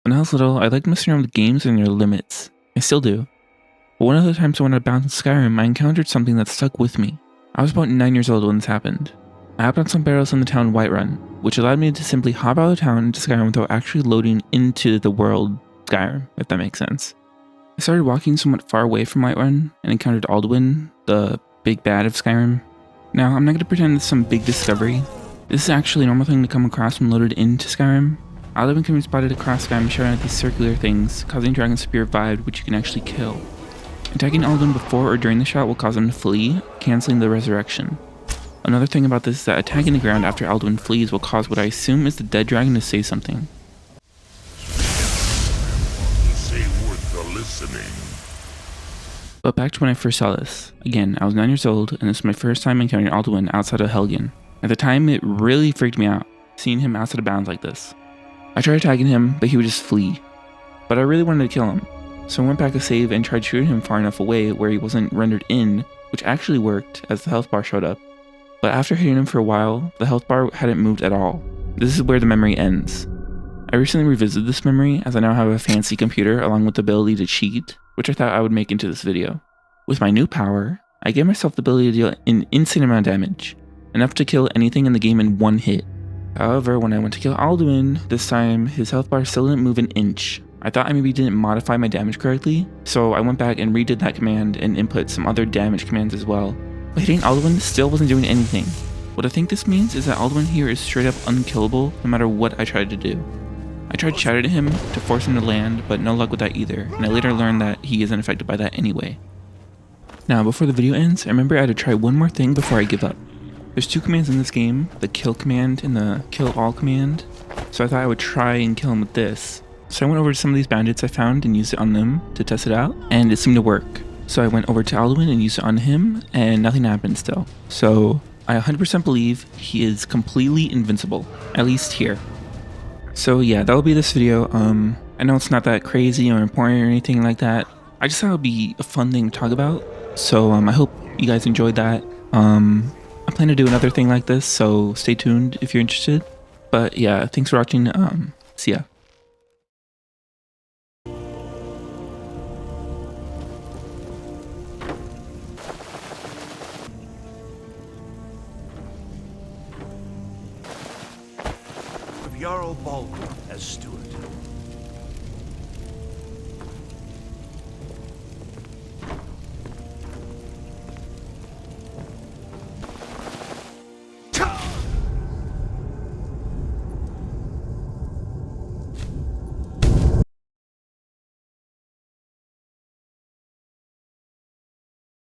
When I was little, I liked messing around with games and their limits. I still do. But one of the times I went out of bounds in Skyrim, I encountered something that stuck with me. I was about 9 years old when this happened. I hopped on some barrels in the town Whiterun, which allowed me to simply hop out of town into Skyrim without actually loading into the world Skyrim, if that makes sense. I started walking somewhat far away from Whiterun and encountered Alduin, the big bad of Skyrim. Now, I'm not going to pretend it's some big discovery. This is actually a normal thing to come across when loaded into Skyrim. Alduin can be spotted across Skyrim shouting at these circular things, causing Dragon Spear vibe, which you can actually kill. Attacking Alduin before or during the shot will cause him to flee, cancelling the resurrection. Another thing about this is that attacking the ground after Alduin flees will cause what I assume is the dead dragon to say something. But back to when I first saw this. Again, I was 9 years old, and this was my first time encountering Alduin outside of Helgen. At the time, it really freaked me out, seeing him outside of bounds like this. I tried attacking him, but he would just flee. But I really wanted to kill him, so I went back to save and tried shooting him far enough away where he wasn't rendered in, which actually worked as the health bar showed up. But after hitting him for a while, the health bar hadn't moved at all. This is where the memory ends. I recently revisited this memory as I now have a fancy computer along with the ability to cheat, which I thought I would make into this video. With my new power, I gave myself the ability to deal an insane amount of damage, enough to kill anything in the game in one hit. However, when I went to kill Alduin, this time his health bar still didn't move an inch. I thought I maybe didn't modify my damage correctly, so I went back and redid that command and input some other damage commands as well. But hitting Alduin still wasn't doing anything. What I think this means is that Alduin here is straight up unkillable no matter what I tried to do. I tried shouting at him to force him to land, but no luck with that either, and I later learned that he isn't affected by that anyway. Now, before the video ends, I remember I had to try one more thing before I give up. There's two commands in this game, the kill command and the kill all command, so I thought I would try and kill him with this. So I went over to some of these bandits I found and used it on them to test it out, and it seemed to work. So I went over to Alduin and used it on him, and nothing happened still. So I 100% believe he is completely invincible, at least here. So yeah, that'll be this video. I know it's not that crazy or important or anything like that. I just thought it would be a fun thing to talk about. So I hope you guys enjoyed that. I plan to do another thing like this, so stay tuned if you're interested. But yeah, thanks for watching. See ya.